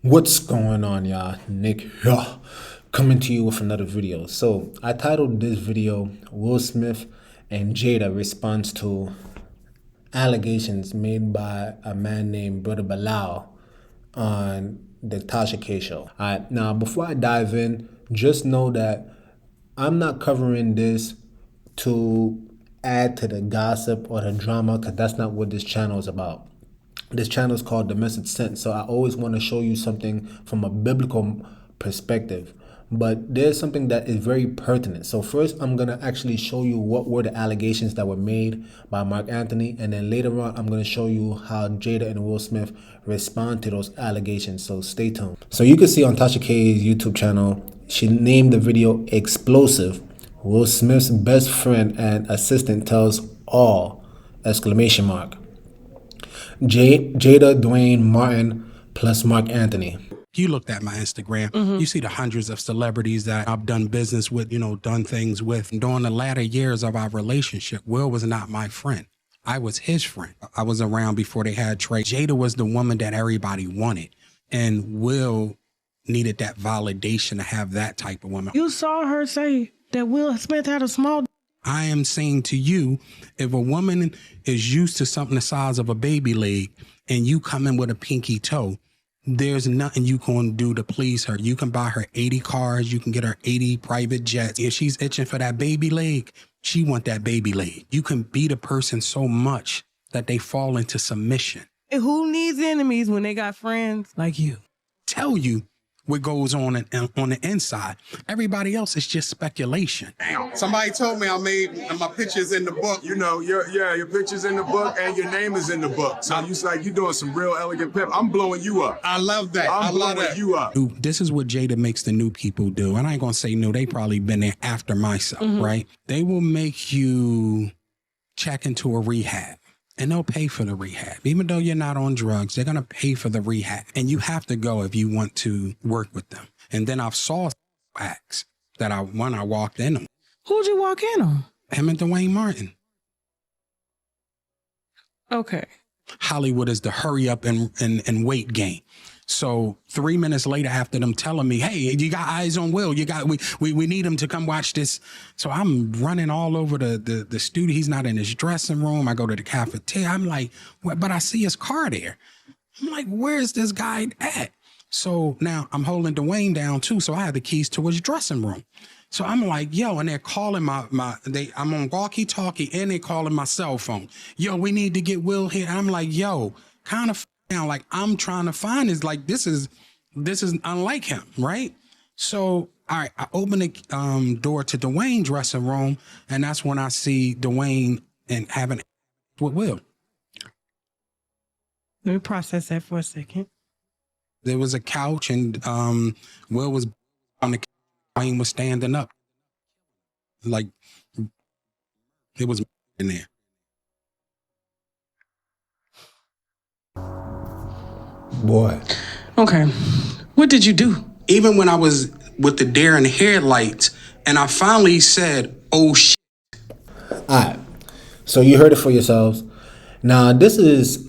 What's going on, y'all? Nick here, coming to you with another video. So I titled this video Will Smith and Jada responds to allegations made by a man named Brother Bilal on the Tasha K show. Alright, now before I dive in, just know that I'm not covering this to add to the gossip or the drama, because that's not what this channel is about. This channel is called The Message Sense, so I always want to show you something from a biblical perspective. But there's something that is very pertinent. So first, I'm going to actually show you what were the allegations that were made by Mark Anthony. And then later on, I'm going to show you how Jada and Will Smith respond to those allegations. So stay tuned. So you can see on Tasha K's YouTube channel, she named the video Explosive. Will Smith's best friend and assistant tells all! Exclamation mark. Jada, Dwayne, Martin, plus Mark Anthony. You looked at my Instagram, you see the hundreds of celebrities that I've done business with, done things with. During the latter years of our relationship, Will was not my friend. I was his friend. I was around before they had Trey. Jada was the woman that everybody wanted. And Will needed that validation to have that type of woman. You saw her say that Will Smith had a small. I am saying to you, if a woman is used to something the size of a baby leg and you come in with a pinky toe, there's nothing you can do to please her. You can buy her 80 cars. You can get her 80 private jets. If she's itching for that baby leg, she want that baby leg. You can beat a person so much that they fall into submission. Who needs enemies when they got friends like you? Tell you what goes on the inside. Everybody else is just speculation. Somebody told me I made my pictures in the book. Your picture's in the book and your name is in the book. So you're doing some real elegant pep. I'm blowing you up. I love that. I'm I love blowing that. you up. This is what Jada makes the new people do. And I ain't gonna say new, they probably been there after myself, right? They will make you check into a rehab. And they'll pay for the rehab. Even though you're not on drugs, they're going to pay for the rehab. And you have to go if you want to work with them. And then I've saw acts that I walked in them. Who'd you walk in on? Him and Dwayne Martin. Okay. Hollywood is the hurry up and wait game. So 3 minutes later, after them telling me, hey, you got eyes on Will, we need him to come watch this. So I'm running all over the studio. He's not in his dressing room. I go to the cafeteria. I'm like, what? But I see his car there. I'm like, where's this guy at? So now I'm holding Dwayne down too. So I had the keys to his dressing room. So I'm like, yo, and they're calling I'm on walkie-talkie and they're calling my cell phone. Yo, we need to get Will here. I'm like, yo, kind of now, like I'm trying to find is like, this is unlike him, right? So, all right, I open the door to Dwayne's dressing room, and that's when I see Dwayne and having with Will. Let me process that for a second. There was a couch, and Will was on the couch. Dwayne was standing up. Like, it was in there. Boy. Okay. What did you do? Even when I was with the deer in the headlights, and I finally said, oh, shit. All right. So you heard it for yourselves. Now, this is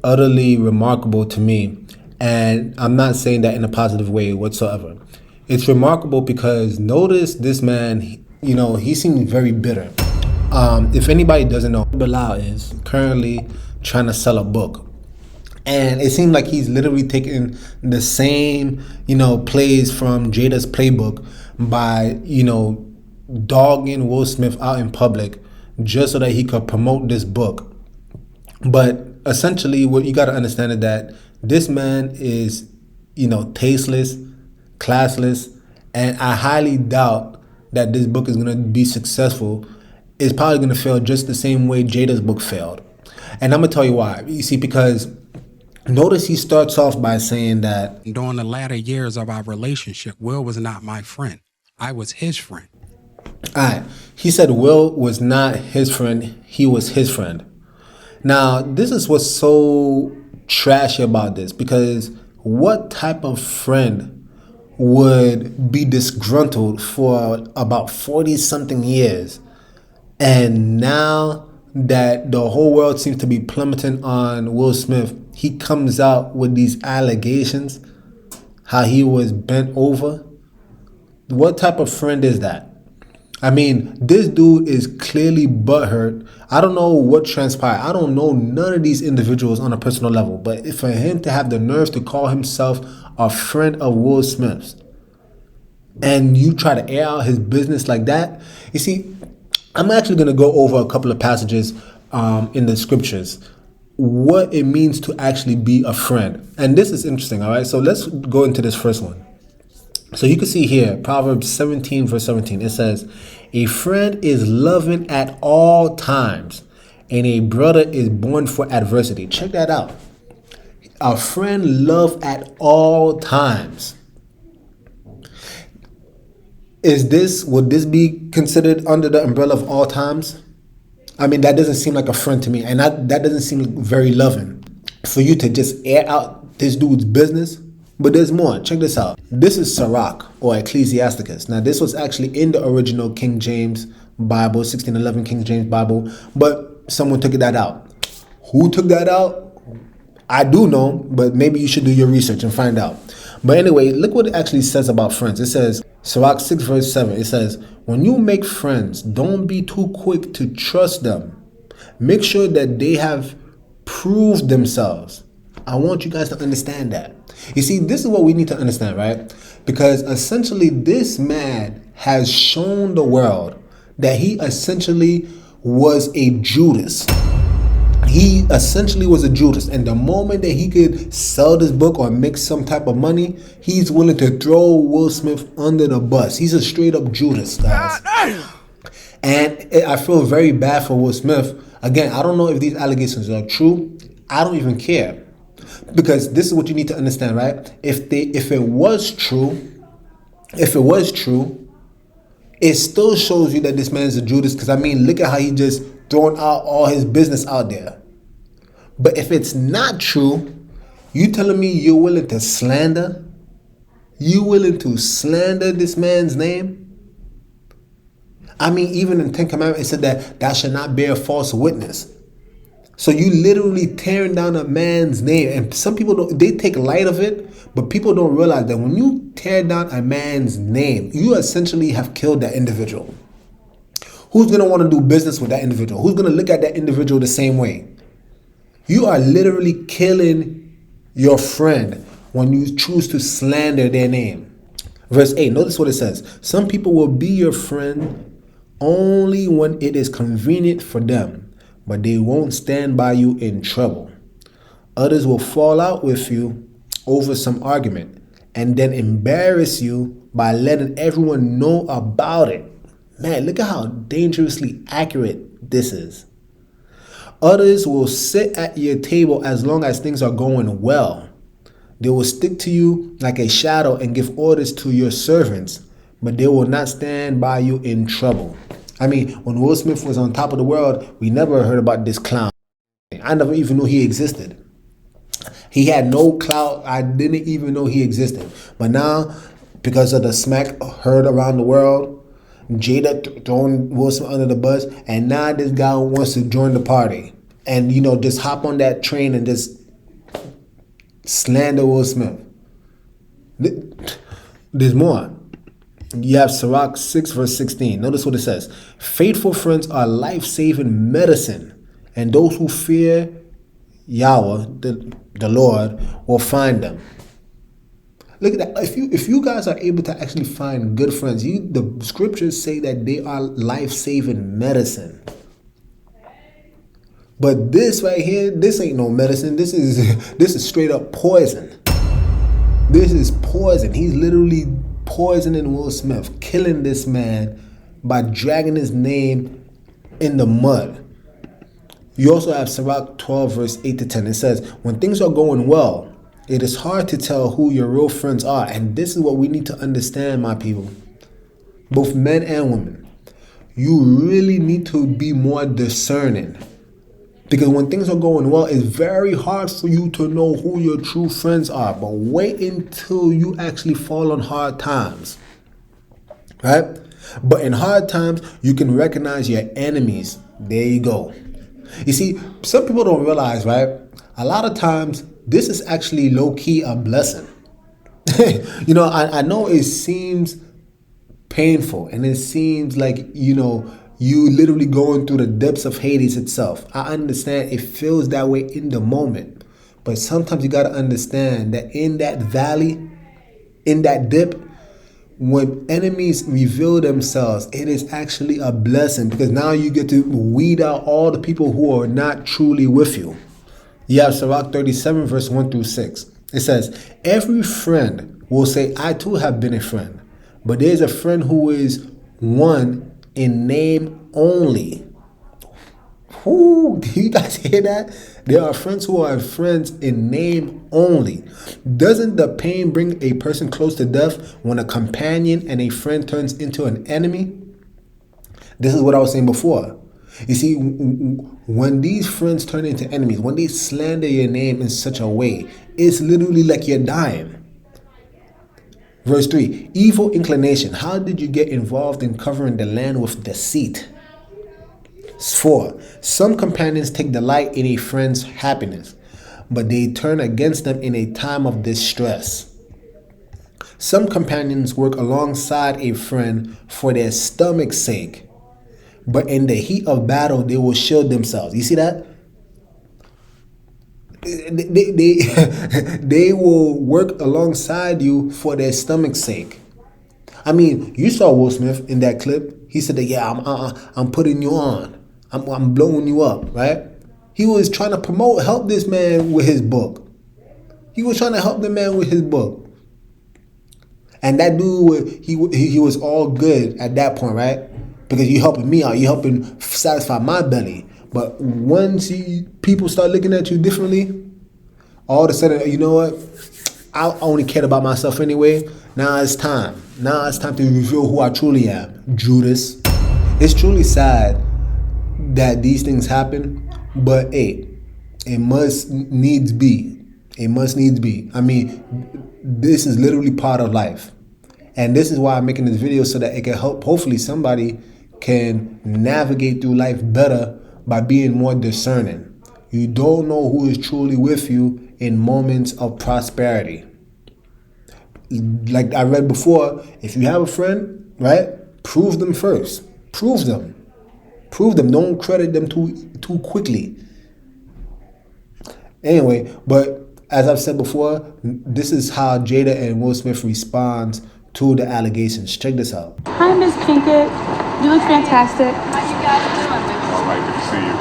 utterly remarkable to me. And I'm not saying that in a positive way whatsoever. It's remarkable because notice this man, he seems very bitter. If anybody doesn't know, Bilal is currently trying to sell a book. And it seemed like he's literally taking the same, plays from Jada's playbook by, dogging Will Smith out in public just so that he could promote this book. But essentially what you got to understand is that this man is, tasteless, classless, and I highly doubt that this book is going to be successful. It's probably going to fail just the same way Jada's book failed. And I'm going to tell you why. You see, because notice he starts off by saying that during the latter years of our relationship, Will was not my friend. I was his friend. All right. He said Will was not his friend. He was his friend. Now, this is what's so trashy about this, because what type of friend would be disgruntled for about 40-something years, and now that the whole world seems to be plummeting on Will Smith, he comes out with these allegations? how he was bent over. What type of friend is that? I mean, this dude is clearly butthurt. I don't know what transpired. I don't know none of these individuals on a personal level. But for him to have the nerve to call himself a friend of Will Smith's, and you try to air out his business like that, you see, I'm actually going to go over a couple of passages in the scriptures, what it means to actually be a friend. And this is interesting, all right? So let's go into this first one. So you can see here, Proverbs 17, verse 17, it says, a friend is loving at all times, and a brother is born for adversity. Check that out. A friend love at all times. Would this be considered under the umbrella of all times? I mean, that doesn't seem like a friend to me, and that doesn't seem very loving for you to just air out this dude's business. But there's more. Check this out. This is Sirach, or Ecclesiasticus. Now, this was actually in the original King James Bible, 1611 King James Bible, but someone took that out. Who took that out? I do know, but maybe you should do your research and find out. But anyway, look what it actually says about friends. It says, Sirach 6 verse 7, it says, when you make friends, don't be too quick to trust them. Make sure that they have proved themselves. I want you guys to understand that. You see, this is what we need to understand, right? Because essentially this man has shown the world that he essentially was a Judas. He essentially was a Judas. And the moment that he could sell this book or make some type of money, he's willing to throw Will Smith under the bus. He's a straight up Judas, guys. And I feel very bad for Will Smith. Again, I don't know if these allegations are true. I don't even care. Because this is what you need to understand, right? If it was true, it still shows you that this man is a Judas. Because I mean, look at how he just throwing out all his business out there. But if it's not true, you telling me you're willing to slander? You willing to slander this man's name? I mean, even in Ten Commandments, it said that thou shalt not bear false witness. So you literally tearing down a man's name. And some people they take light of it, but people don't realize that when you tear down a man's name, you essentially have killed that individual. Who's going to want to do business with that individual? Who's going to look at that individual the same way? You are literally killing your friend when you choose to slander their name. Verse 8, notice what it says. Some people will be your friend only when it is convenient for them, but they won't stand by you in trouble. Others will fall out with you over some argument and then embarrass you by letting everyone know about it. Man, look at how dangerously accurate this is. Others will sit at your table as long as things are going well. They will stick to you like a shadow and give orders to your servants, but they will not stand by you in trouble. I mean, when Will Smith was on top of the world, we never heard about this clown. I never even knew he existed. He had no clout. I didn't even know he existed. But now, because of the smack heard around the world, Jada throwing Will Smith under the bus, and now this guy wants to join the party and, just hop on that train and just slander Will Smith. There's more. You have Sirach 6 verse 16. Notice what it says. Faithful friends are life-saving medicine, and those who fear Yahweh, the Lord, will find them. Look at that. If you guys are able to actually find good friends, the scriptures say that they are life-saving medicine. But this right here, this ain't no medicine. This is straight up poison. This is poison. He's literally poisoning Will Smith, killing this man by dragging his name in the mud. You also have Sirach 12 verse 8 to 10. It says, when things are going well, it is hard to tell who your real friends are. And this is what we need to understand, my people. Both men and women. You really need to be more discerning. Because when things are going well, it's very hard for you to know who your true friends are. But wait until you actually fall on hard times. Right? But in hard times, you can recognize your enemies. There you go. You see, some people don't realize, right? A lot of times, this is actually low-key a blessing. You know, I know it seems painful and it seems like, you know, you literally going through the depths of Hades itself. I understand it feels that way in the moment. But sometimes you got to understand that in that valley, in that dip, when enemies reveal themselves, it is actually a blessing because now you get to weed out all the people who are not truly with you. You have Sirach 37 verse 1 through 6. It says, every friend will say, I too have been a friend. But there's a friend who is one in name only. Ooh, do you guys hear that? There are friends who are friends in name only. Doesn't the pain bring a person close to death when a companion and a friend turns into an enemy? This is what I was saying before. You see, when these friends turn into enemies, when they slander your name in such a way, it's literally like you're dying. Verse 3, evil inclination. How did you get involved in covering the land with deceit? 4, some companions take delight in a friend's happiness, but they turn against them in a time of distress. Some companions work alongside a friend for their stomach's sake, but in the heat of battle, they will shield themselves. You see that? They will work alongside you for their stomach's sake. I mean, you saw Will Smith in that clip. He said that, yeah, I'm putting you on. I'm blowing you up, right? He was trying to help this man with his book. He was trying to help the man with his book. And that dude, he was all good at that point, right? Because you helping me out. You helping satisfy my belly. But once people start looking at you differently, all of a sudden, you know what? I only cared about myself anyway. Now it's time. Now it's time to reveal who I truly am. Judas. It's truly sad that these things happen, but hey, it must needs be. It must needs be. I mean, this is literally part of life. And this is why I'm making this video, so that it can help, hopefully somebody can navigate through life better by being more discerning. You don't know who is truly with you in moments of prosperity. Like I read before, if you have a friend, right, prove them first. Prove them. Prove them. Don't credit them too quickly. Anyway, but as I've said before, this is how Jada and Will Smith responds to the allegations. Check this out. Hi, Miss Pinkett. You look fantastic. How you guys doing? All right, good to see you.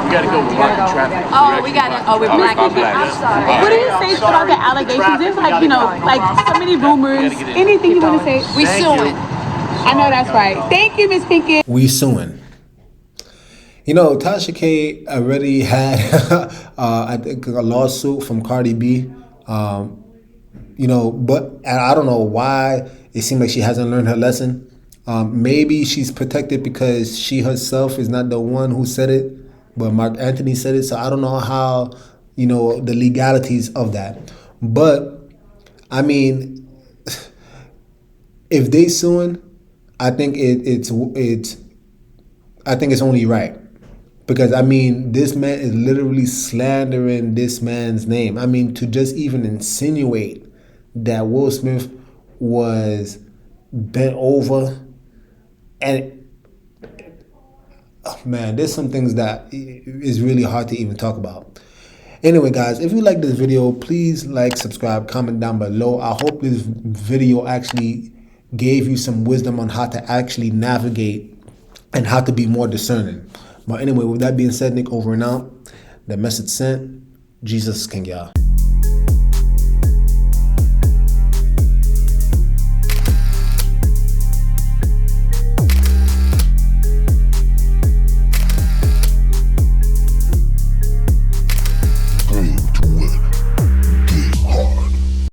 We gotta go. We're blocking traffic. Oh, we gotta. Oh, we're blocking traffic. I'm sorry. What do you say about the allegations? There's like, you know, like so many rumors. Anything you want to say? We suing. I know that's right. Thank you, Miss Pinkett. We suing. You know, Tasha K already had, I think, a lawsuit from Cardi B. You know, but I don't know why it seems like she hasn't learned her lesson. Maybe she's protected because she herself is not the one who said it, but Mark Anthony said it. So I don't know how, you know, the legalities of that. But I mean, if they suing, I think it's only right. Because, I mean, this man is literally slandering this man's name. I mean, to just even insinuate that Will Smith was bent over. And, oh man, there's some things that is really hard to even talk about. Anyway, guys, if you like this video, please like, subscribe, comment down below. I hope this video actually gave you some wisdom on how to actually navigate and how to be more discerning. But anyway, with that being said, Nick over and out. The message sent. Jesus King, y'all.